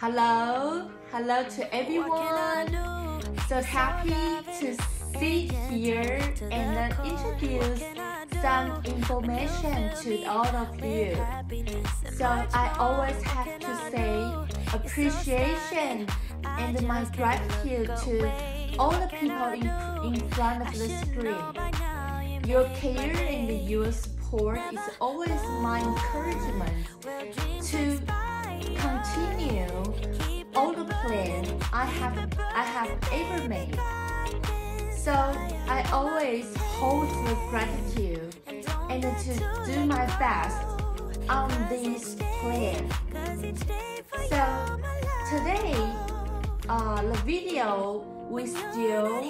Hello to everyone. So happy to sit here and introduce some information to all of you. So I always have to say appreciation and my gratitude to all the people in front of the screen. Your care and your support is always my encouragement to continue all the plans I have ever made. So I always hold the gratitude and to do my best on this plan. So today, the video we still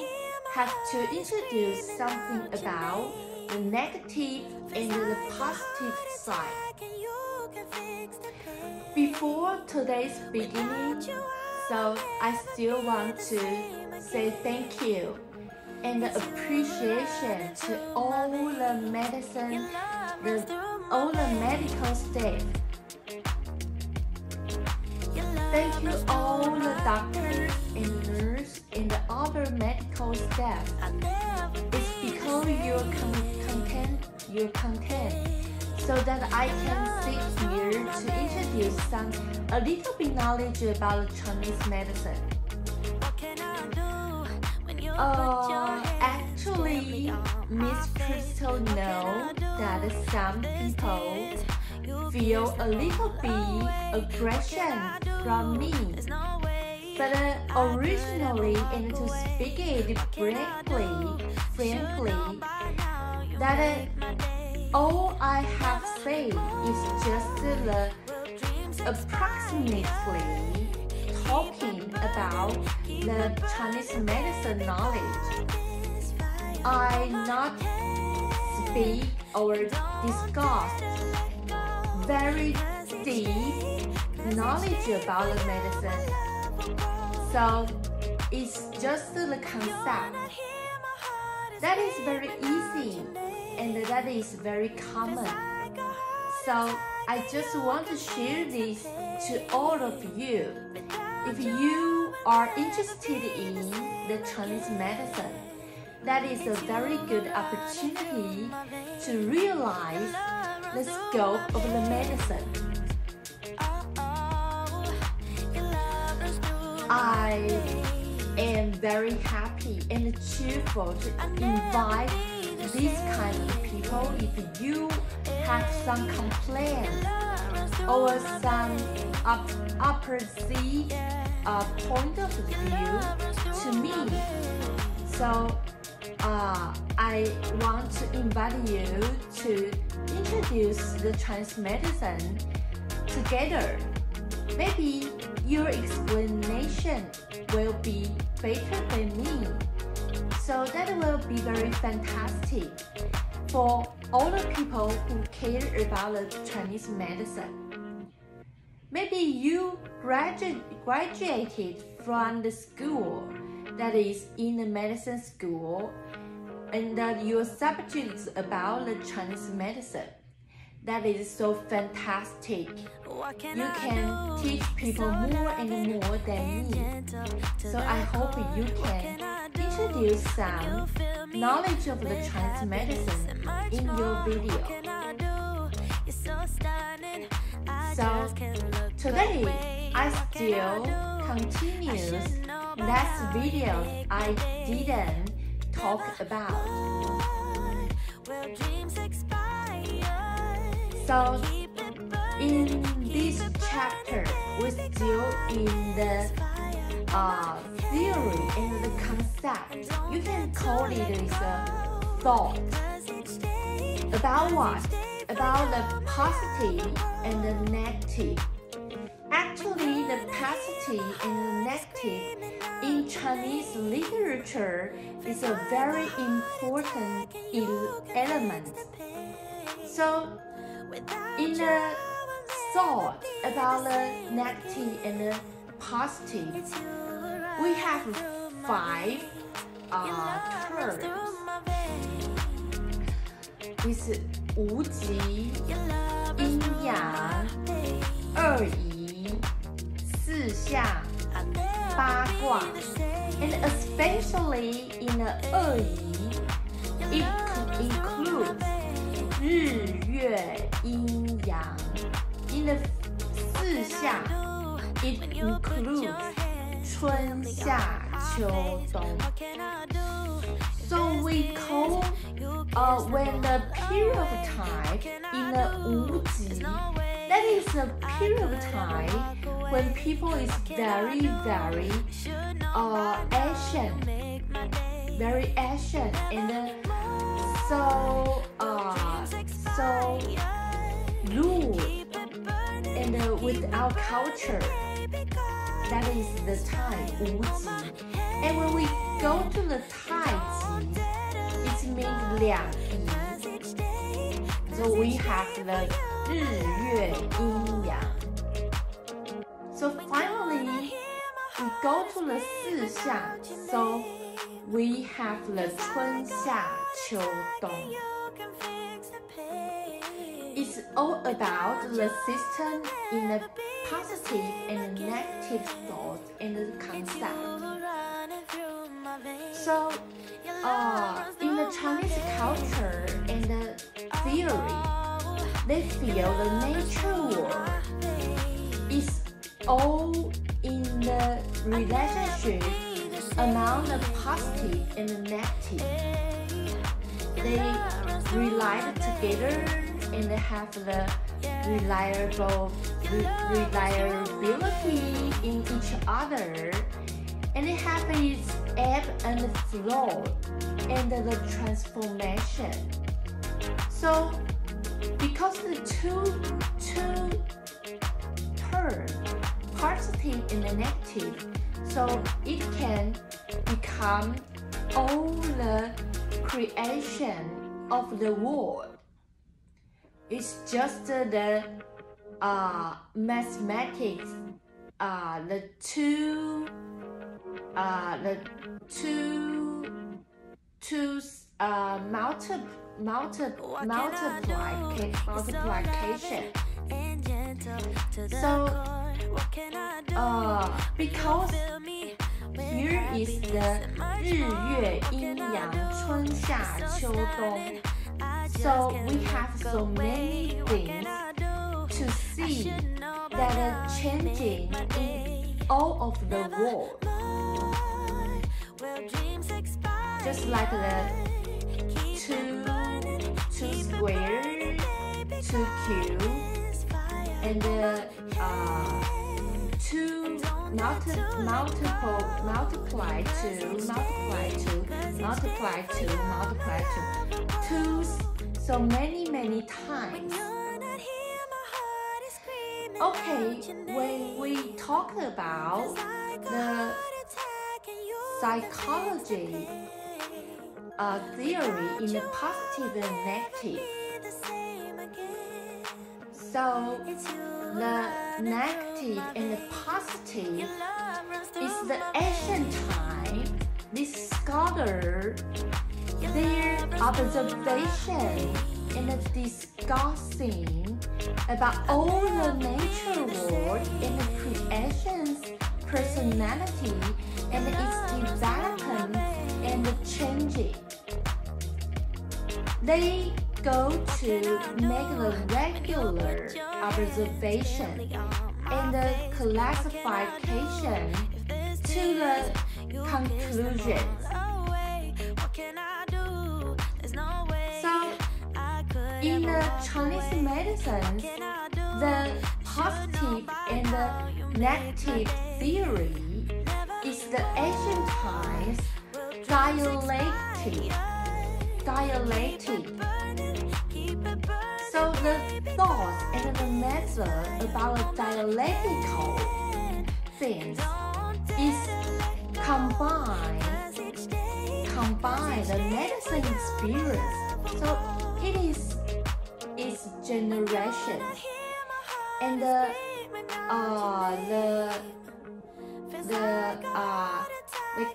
have to introduce something about the negative and the positive side. Before today's beginning, so I still want to say thank you and appreciation to all the medicine, all the medical staff. Thank you all the doctors and nurses and the other medical staff. It's because your content, so that I can sit here to introduce a little bit knowledge about Chinese medicine. Actually, Miss Crystal knows that some people feel a little bit aggression from me. But originally, and to speak it frankly, that all I have said is just the approximately talking about the Chinese medicine knowledge. I not speak or discuss very deep knowledge about the medicine. So it's just the concept. That is very easy and that is very common. So I just want to share this to all of you. If you are interested in the Chinese medicine, that is a very good opportunity to realize the scope of the medicine. I am very happy and cheerful to invite these kind of people if you have some complaints or some opposite point of view to me. So I want to invite you to introduce the Chinese medicine together. Maybe your explanation will be better than me. So that will be very fantastic for all the people who care about the Chinese medicine. Maybe you graduated from the school, that is in the medicine school, and that your subject is about the Chinese medicine. That is so fantastic. You can teach people more and more than me. So I hope you can introduce some knowledge of the Chinese medicine in your video. So today I still continue last video I didn't talk about. So in this chapter, we're still in the theory and the concept. You can call it as a thought. About what? About the positive and the negative. Actually, the positive and the negative in Chinese literature is a very important element. So, in the thought about the negative and the positive, we have 5 terms. It's 无极、阴阳、二仪、四四象、八卦 and especially in the 二仪 it includes 日月阴阳 in the 四象 it includes 春夏秋冬 so we call when the period of time in the 无极 that is a period of time when people is very Asian and so rude and with our culture. That is the time 无极 and when we go to the 太极 it means 两仪 so we have the 日月阴阳 so finally we go to the 四象 so we have the 春夏秋冬 it's all about the system in the positive and negative thoughts and the concept. So, in the Chinese culture and the theory, they feel the nature world is all in the relationship among the positive and the negative. They relate together and they have the reliability in each other, and they have its ebb and flow and the transformation. So, because the two terms, positive and negative, so it can become all the creation of the world. It's just the mathematics, the two multiplication. So, because here is the 日月阴阳春夏秋冬. So we have so many things to see that are changing in all of the world. Just like the two square, two cube, and the two multiply two, so many times. Okay, when we talk about the psychology theory in the positive and negative, so the negative and the positive is the ancient time. This scholar, their observation and discussing about all the nature world and the creation's personality and its development and the changing. They go to make the regular observation and the classification to the conclusion. So, in the Chinese medicine, the positive and the negative theory is the ancient times dialectic. So the thoughts and the method about the dialectical things is combine the medicine experience. So it is its generation and the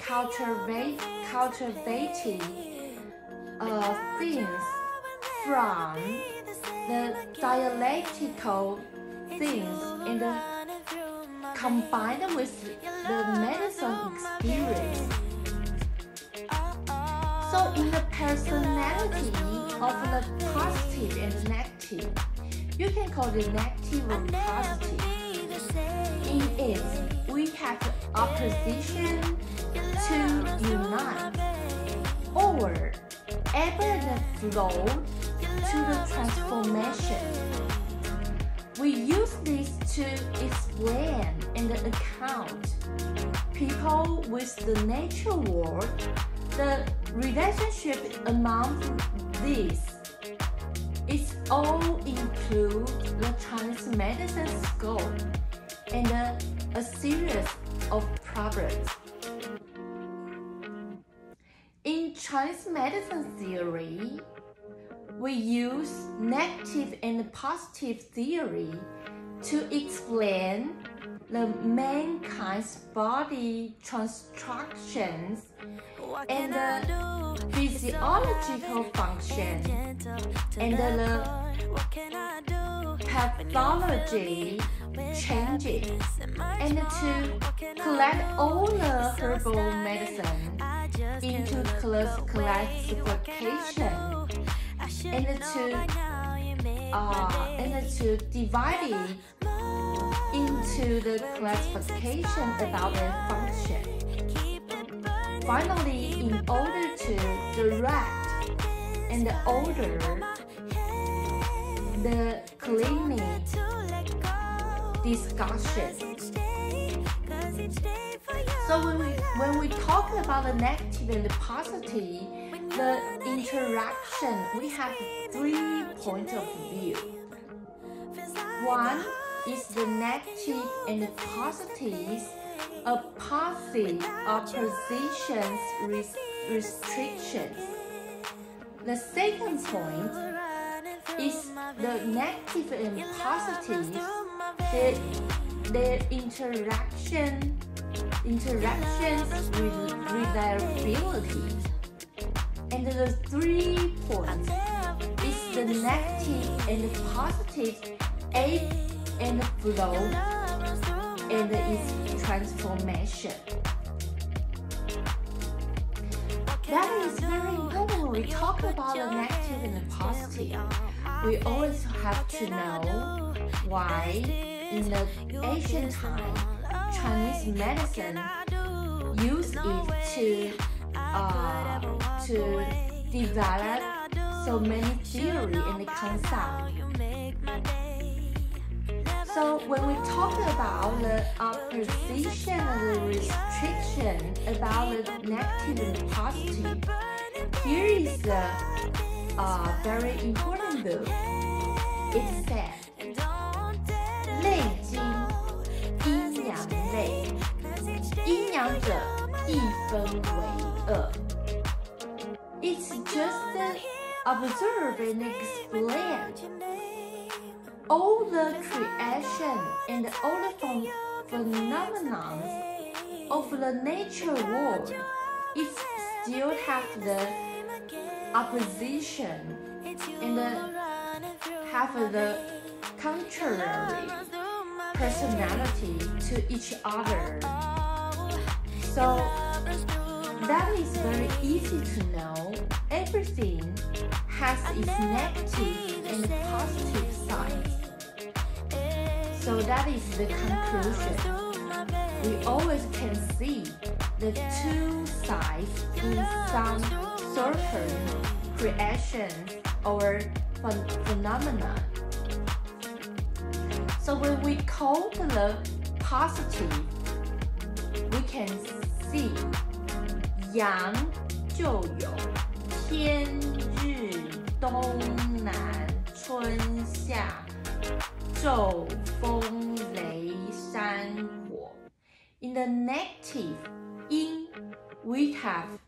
cultivating things from the dialectical things and the combined with the medicine experience. So in the personality of the positive and negative, you can call it negative or positive. In it, we have the opposition to unite, or ebb and flow to the transformation. We use this to explain and account people with the natural world, the relationship among these. It's all include the Chinese medicine scope and a series of problems. In Chinese medicine theory, we use negative and positive theory to explain the mankind's body constructions and the physiological function and the pathology changes, and to collect all the herbal medicine into classification and to divide it into the classification about their function. Finally, in order to direct and order the clinic discussion. So when we talk about the negative and the positive, the interaction, we have 3 points of view. One is the negative and the positives, oppositions, restrictions. The second point is the negative and positive, their interactions with reliability. And the 3 points is the negative and the positive, ebb and flow, and its transformation. That is very important when we talk about the negative and the positive. We always have to know why in the ancient time, Chinese medicine used it to develop so many theory and concepts. So when we talk about the opposition and the restriction about the negative and positive, here is a very important book. It said, 类经阴阳类，阴阳者一分为二。It's just observe and explain. All the creation and all the phenomena of the nature world, it still have the opposition and have the contrary personality to each other. So that is very easy to know. Everything has its negative and positive sides. So that is the conclusion. We always can see the 2 sides in some certain creations or phenomena. So when we call the positive, we can see 阳就有天日东南春夏骤风雷山火. In the negative 阴 we have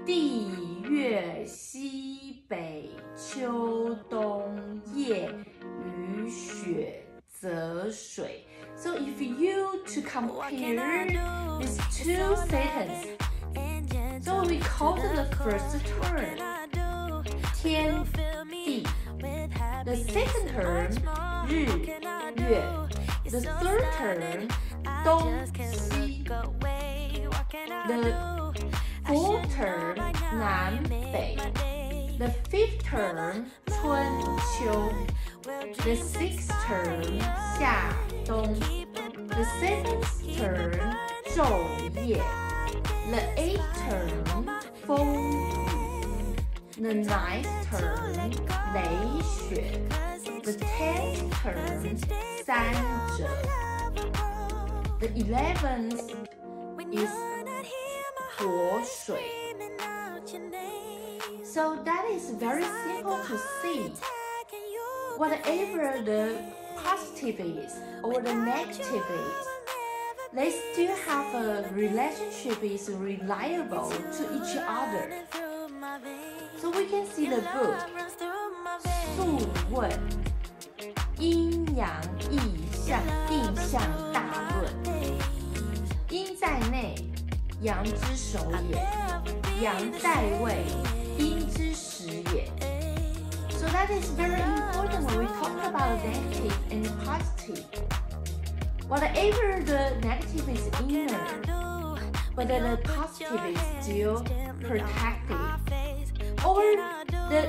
地月西北秋冬夜雨雪泽水. So if you to compare these 2 sentences, so we call the first term 天地, the second term 日月, The third term, 东西. The fourth term, 南北. The fifth term, 春秋. The sixth term, 夏冬. The seventh term, 昼夜. The eighth term, 风雨. The ninth term, 雷雪. The 10th term, 三者. The 11th is 活水. So that is very simple to see. Whatever the positive is or the negative is, they still have a relationship is reliable to each other. So we can see the book, 素问 阴阳意象大论. 阴在内，阳之首也；阳在位，阴之始也。So that is very important when we talk about negative and positive. Whatever the negative is inner, but the positive is still protective. Or the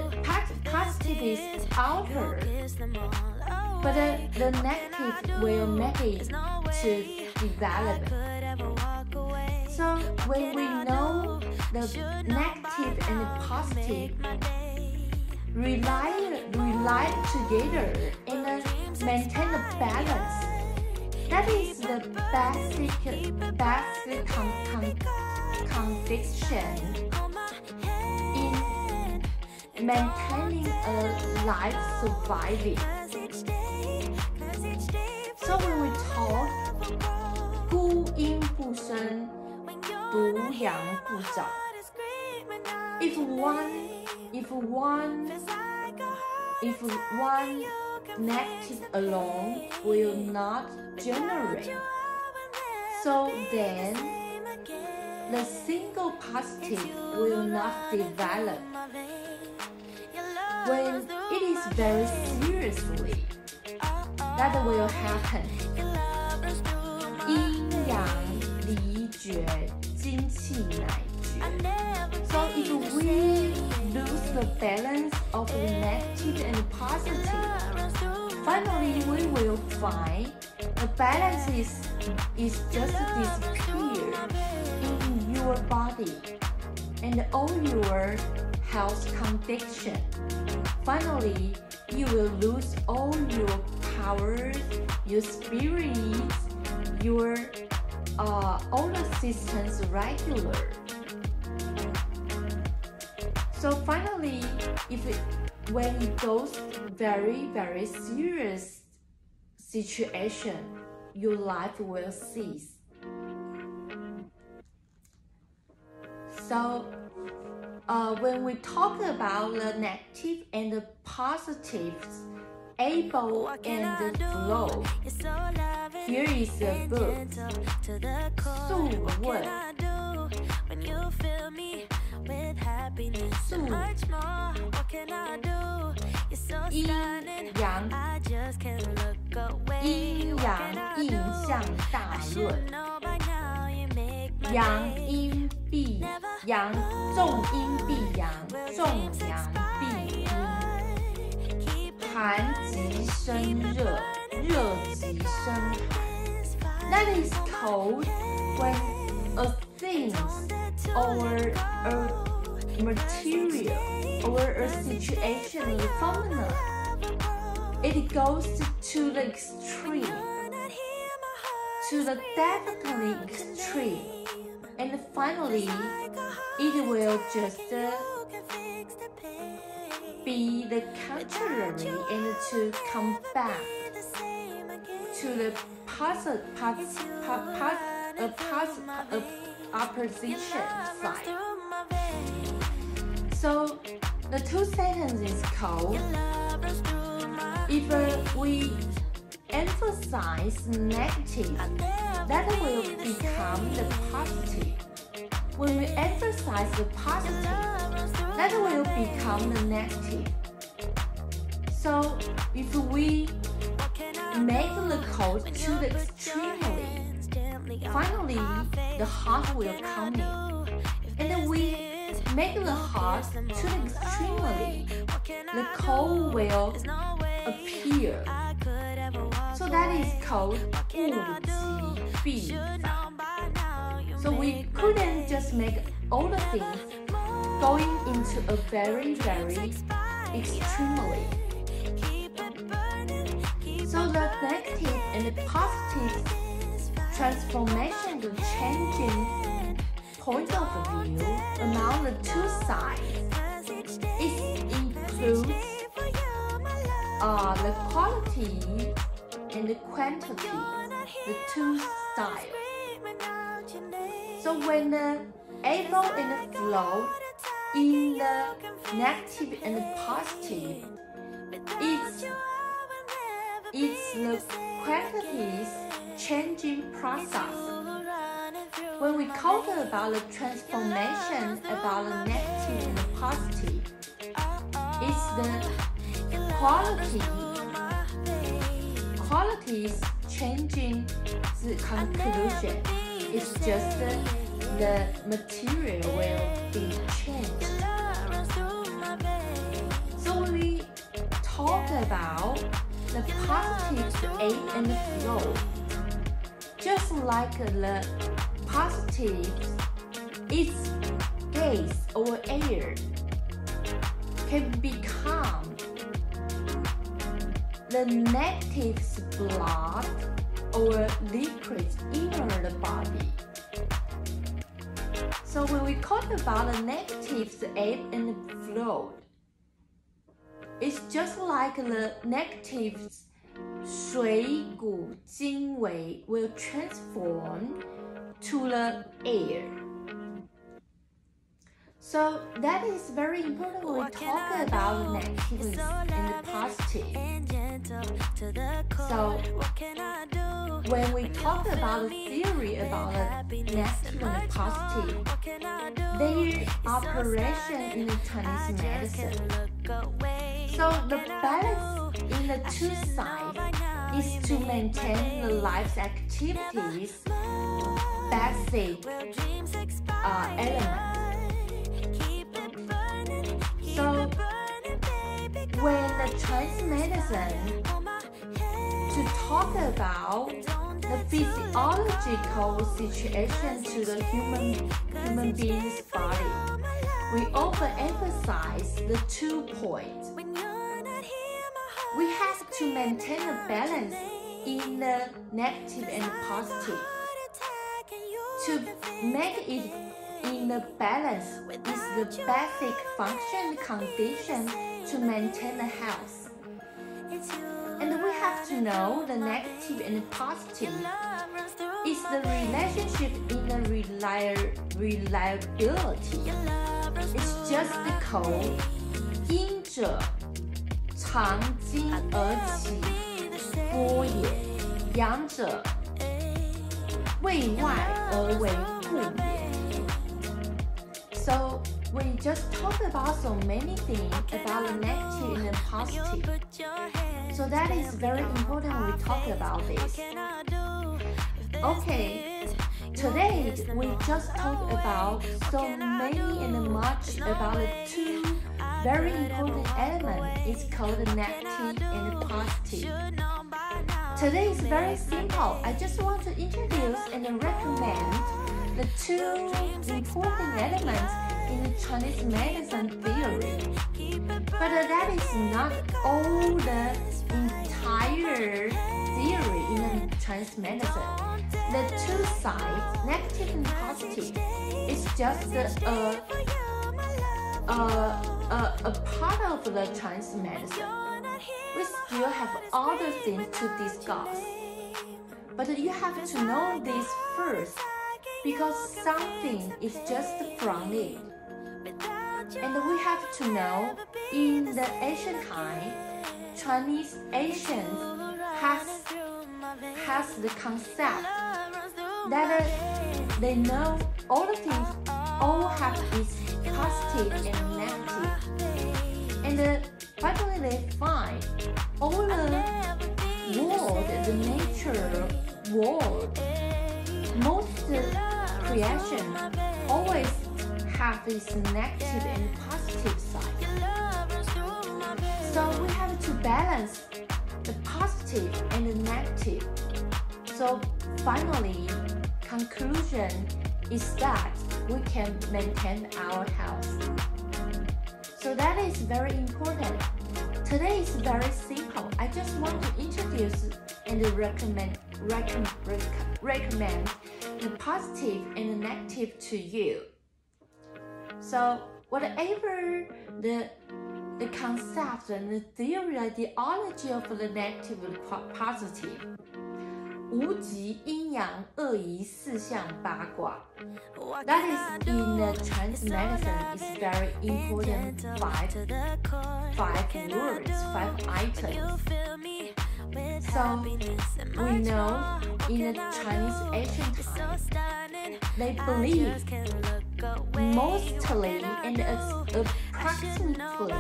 positive is outer, but the negative will make it to develop. So when we know the negative and the positive rely together and maintain the balance, that is the basic conviction in maintaining a life surviving. So when we talk 孤阴不生，独阳不长. If one negative alone will not generate, so then the single positive will not develop. When it is very seriously, that will happen. 阴阳离绝，精气乃绝. So if we lose the balance of the negative and positive, finally we will find the balance is just disappear in your body and all your health condition. Finally, you will lose all your powers, your spirits, your all the systems regular. So finally, when it goes very, very serious situation, your life will cease. So when we talk about the negative and the positives, able and the flow, here is a book, 素问. 素阴阳印象大论. 阳阴必阳，重阴必阳，重阳必阴。寒极生热，热极生寒。That is cold when a thing or a material or a situation or phenomenon, it goes to the extreme, to the definitely extreme, and finally it will just be the contrary and to come back to the opposition side. So the two sentences called, if we emphasize negative, that will become the positive. When we emphasize the positive, that will become the negative. So if we make the cold to the extremely. Finally, the hot will come in, and then we make the hot to the extremely. The cold will appear. So that is called 物极必反. So we couldn't just make all the things going into a very, very extremely. So the negative and the positive transformation, the changing point of view among the two sides, it includes the quality and the quantity, the two styles. So when the able and the flow in the negative and the positive, it's the quantities changing process. When we talk about the transformation about the negative and the positive, it's the qualities changing the conclusion. It's just the material will be changed. So when we talk about the positive, the aim and the flow, just like the positive, its gas or air can become the negative's blood or liquids in the body. So when we talk about the negatives, the ebb and the flow, it's just like the negatives 水谷精微 will transform to the air. So that is very important when we talk about negatives and the positive. So when we talk about the theory about the negative and the positive, their operation in the Chinese medicine. So the balance in the two sides is to maintain the life's activities, basic elements. So when the Chinese medicine to talk about the physiological situation to the human being's body, we often emphasize the 2 points. We have to maintain a balance in the negative and the positive. To make it in the balance is the basic function condition to maintain the health. And we have to know the negative and the positive is the relationship in the reliability. It's just the code 阴者长经而起波也，阳者卫外而为固也。So we just talk about so many things about the negative and the positive. So that is very important when we talk about this. Okay, today we just talked about so many and much about the 2 very important elements. It's called the negative and the positive. Today is very simple. I just want to introduce and recommend the 2 important elements in the Chinese medicine theory. But that is not all the entire theory in the Chinese medicine. The 2 sides, negative and positive, is just a part of the Chinese medicine. We still have other things to discuss. But you have to know this first, because something is just from it. And we have to know, in the ancient time, Chinese Asians has the concept that they know all the things all have its positive and negative. And finally they find all the world world, most creation always have its negative and positive side. So we have to balance the positive and the negative. So finally, conclusion is that we can maintain our health. So that is very important. Today is very simple. I just want to introduce and recommend the positive and the negative to you. So whatever the concept and the theory, ideology of the negative and positive, 无极阴阳二仪四象八卦. That is in the Chinese medicine is very important five words, 5 items. So we know in the Chinese ancient times, they believe mostly and approximately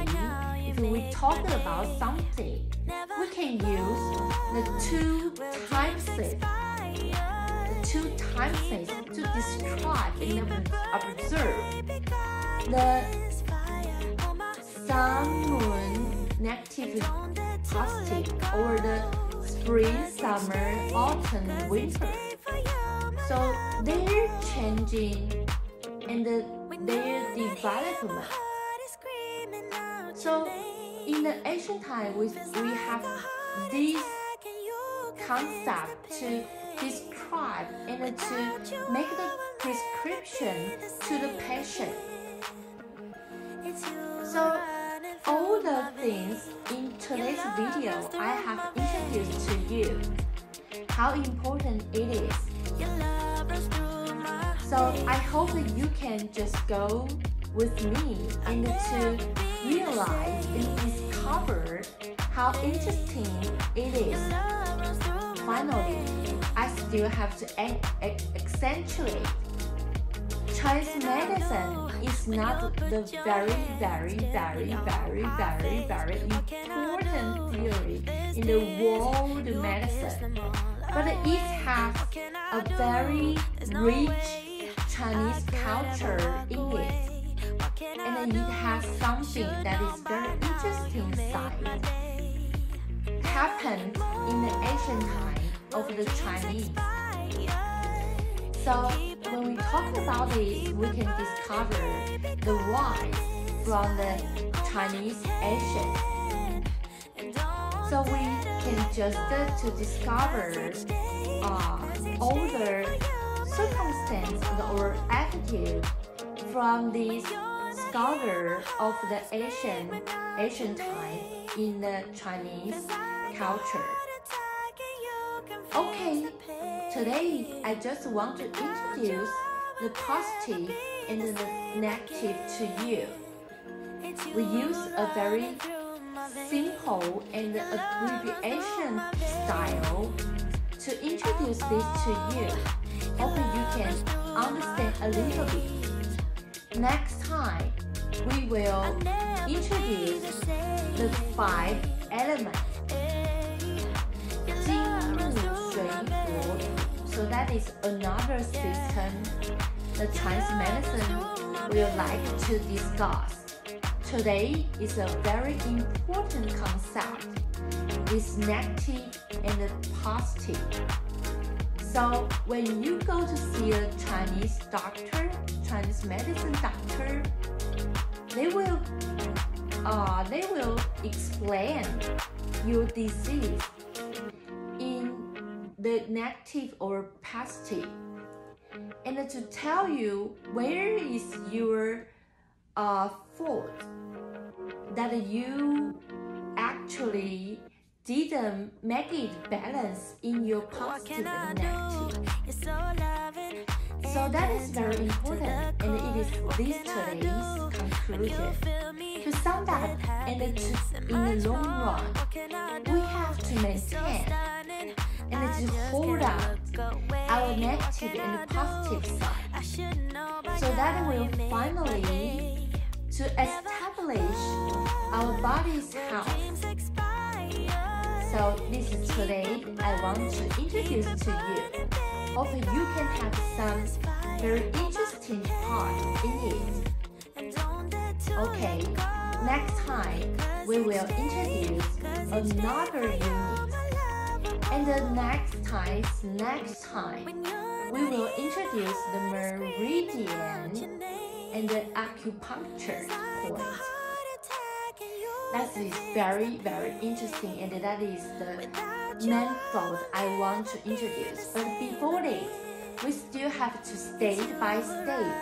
if we talk about something, we can use the two timeses to describe and observe the sun, moon, negative, positive, or the spring, summer, autumn, winter. So they're changing and their development. So in the ancient time, we have this concept to describe and to make the prescription to the patient. So all the things in today's video I have introduced to you, how important it is. So I hope that you can just go with me and to realize and discover how interesting it is. Finally, I still have to accentuate. Chinese medicine is not the very important theory in the world medicine, but it has a very rich Chinese culture in it, and it has something that is very interesting side happened in the ancient time of the Chinese. So when we talk about this, we can discover the why from the Chinese ancient. So we can just to discover all the circumstances or attitude from this scholar of the ancient time in the Chinese culture. Okay, today I just want to introduce the positive and the negative to you. We use a very simple and abbreviation style to introduce this to you. Hope you can understand a little bit. Next time, we will introduce the 5 elements. 金木水火. So that is another system the Chinese medicine will like to discuss. Today is a very important concept with negative and positive. So when you go to see a Chinese doctor, Chinese medicine doctor, they will explain your disease in the negative or positive, and to tell you where is your fault that you actually didn't make it balance in your positive and negative. So that is very important, and it is this today's conclusion. To sum up, and in the long run, we have to maintain and to hold up our negative and positive side, so that will finally to establish our body's health. So this is today I want to introduce to you. Hope you can have some very interesting part in it. Okay, next time we will introduce another unit. And the next time we will introduce the meridian and the acupuncture point. That is very, very interesting, and that is the main thought I want to introduce. But before it, we still have to state by state.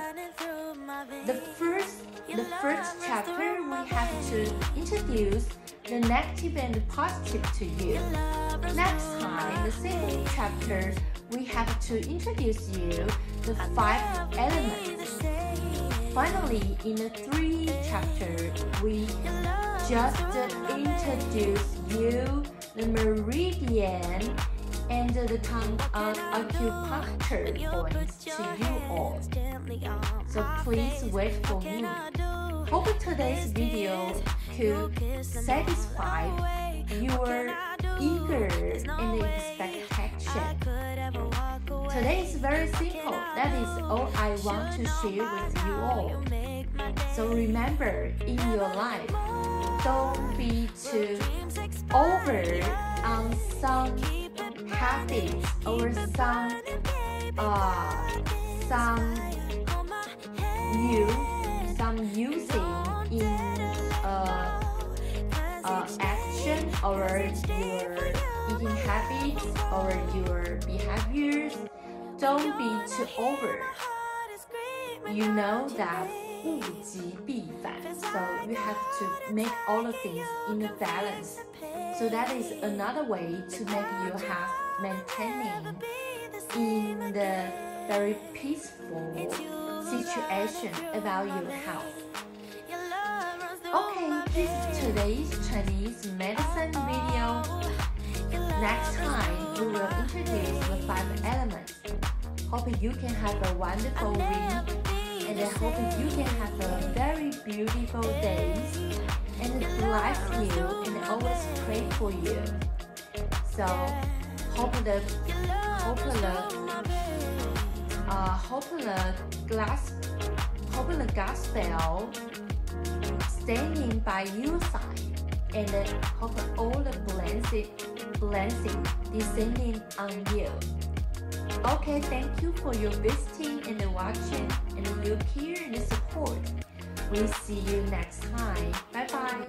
The first chapter, we have to introduce the negative and positive to you. Next time, the second chapter, we have to introduce you the 5 elements. Finally, in the 3 chapter, we just introduce you the meridian and the acupuncture points to you all. So please wait for me. Hope today's video could satisfy your eager and expectation. Today is very simple. That is all I want to share with you all. So remember, in your life, don't be too over on some habits or some using in action or your eating habits or your behaviors. Don't be too over. You know that 物极必反, so you have to make all the things in a balance. So that is another way to make you have maintaining in the very peaceful situation about your health. Okay, this is today's Chinese medicine video. Next time, we will introduce the 5 elements. Hope you can have a wonderful week, and I hope you can have a very beautiful days, and bless you and always pray for you. So hope the gospel standing by your side, and hope all the blessing descending on you. Okay, thank you for your visiting and watching and your care and support. We'll see you next time. Bye bye.